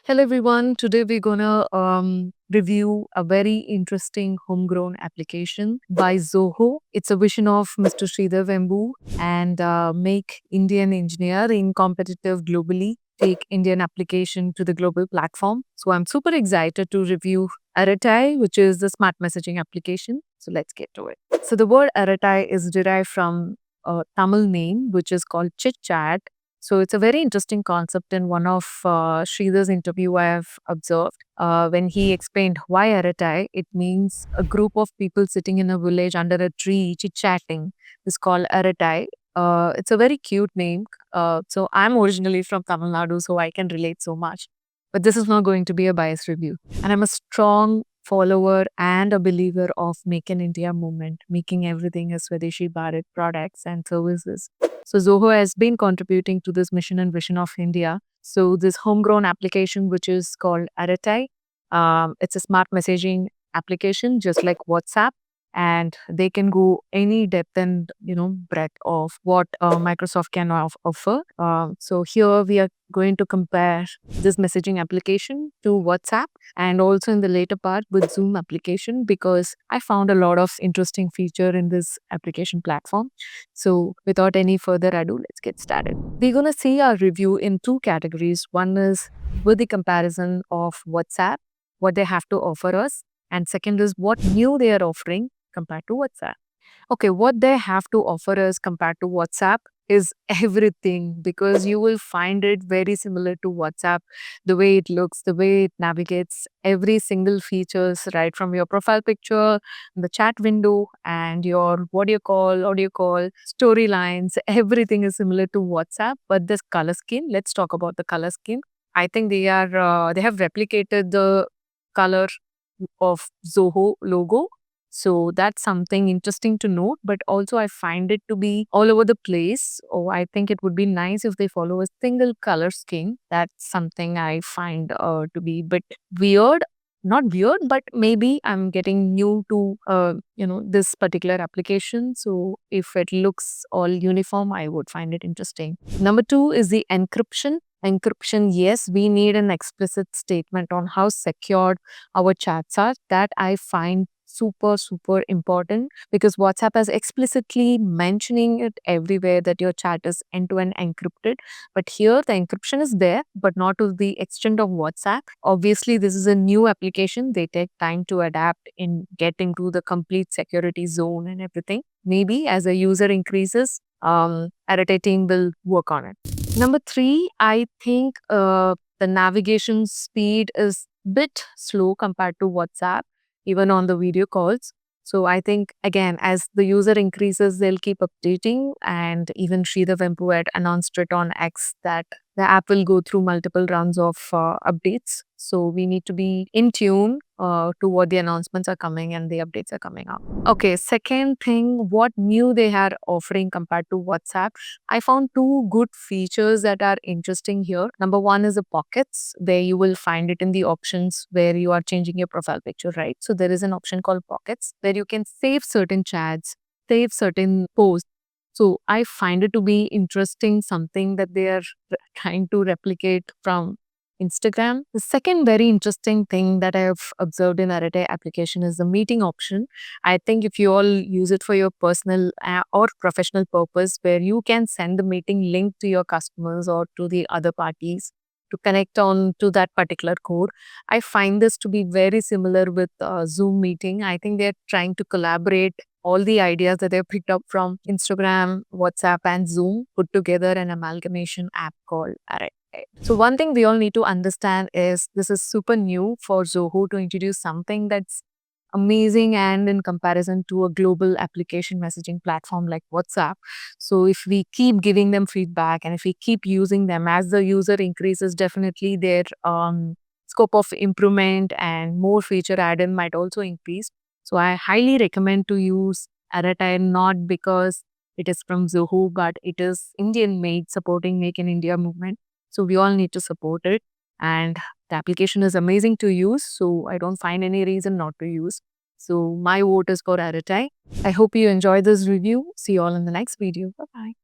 Hello everyone. Today we're gonna review a very interesting homegrown application by Zoho. It's a vision of Mr. Sridhar Vembu and make Indian engineering competitive globally. Take Indian application to the global platform. So I'm super excited to review Aratai, which is the smart messaging application. So let's get to it. So the word Aratai is derived from a Tamil name, which is called chit chat. So it's a very interesting concept. In one of Sridhar's interview, I have observed when he explained why Aratai, it means a group of people sitting in a village under a tree chit-chatting. Is called Aratai. It's a very cute name. So I'm originally from Tamil Nadu, so I can relate so much. But this is not going to be a biased review. And I'm a strong follower and a believer of Make in India movement, making everything as Swadeshi Bharat products and services. So Zoho has been contributing to this mission and vision of India. So this homegrown application, which is called Aratai, it's a smart messaging application, just like WhatsApp, and they can go any depth and breadth of what Microsoft can offer. So here we are going to compare this messaging application to WhatsApp, and also in the later part with Zoom application, because I found a lot of interesting feature in this application platform. So without any further ado, let's get started. We're going to see our review in two categories. One is with the comparison of WhatsApp, what they have to offer us, and second is what new they are offering compared to WhatsApp. Okay, what they have to offer us compared to WhatsApp is everything, because you will find it very similar to WhatsApp. The way it looks, the way it navigates, every single features, right from your profile picture, the chat window, and your audio call, storylines, everything is similar to WhatsApp. But this color scheme, let's talk about the color scheme. I think they have replicated the color of Zoho logo. So that's something interesting to note, but also I find it to be all over the place. Oh, I think it would be nice if they follow a single color scheme. That's something I find to be a bit weird. Not weird, but maybe I'm getting new to this particular application. So if it looks all uniform, I would find it interesting. Number two is the encryption. Encryption, yes, we need an explicit statement on how secured our chats are. That I find super important, because WhatsApp is explicitly mentioning it everywhere that your chat is end-to-end encrypted. But here the encryption is there, but not to the extent of WhatsApp. Obviously, this is a new application. They take time to adapt in getting to the complete security zone and everything. Maybe as a user increases, Arete team will work on it. Number three, I think the navigation speed is bit slow compared to WhatsApp, even on the video calls. So I think, again, as the user increases, they'll keep updating. And even Sridhar Vempu had announced it on X that the app will go through multiple rounds of updates. So we need to be in tune to what the announcements are coming and the updates are coming out. Okay, second thing, what new they are offering compared to WhatsApp. I found two good features that are interesting here. Number one is the pockets, where you will find it in the options where you are changing your profile picture, right? So there is an option called pockets where you can save certain chats, save certain posts. So I find it to be interesting, something that they are trying to replicate from Instagram. The second very interesting thing that I have observed in Arete application is the meeting option. I think if you all use it for your personal or professional purpose, where you can send the meeting link to your customers or to the other parties to connect on to that particular code. I find this to be very similar with Zoom meeting. I think they're trying to collaborate all the ideas that they've picked up from Instagram, WhatsApp, and Zoom, put together an amalgamation app called Arete. So one thing we all need to understand is this is super new for Zoho to introduce something that's amazing and in comparison to a global application messaging platform like WhatsApp. So if we keep giving them feedback and if we keep using them, as the user increases, definitely their scope of improvement and more feature add-in might also increase. So I highly recommend to use Aratai, not because it is from Zoho, but it is Indian made, supporting Make in India movement. So we all need to support it. And the application is amazing to use, so I don't find any reason not to use. So my vote is for Aratai. I hope you enjoyed this review. See you all in the next video. Bye-bye.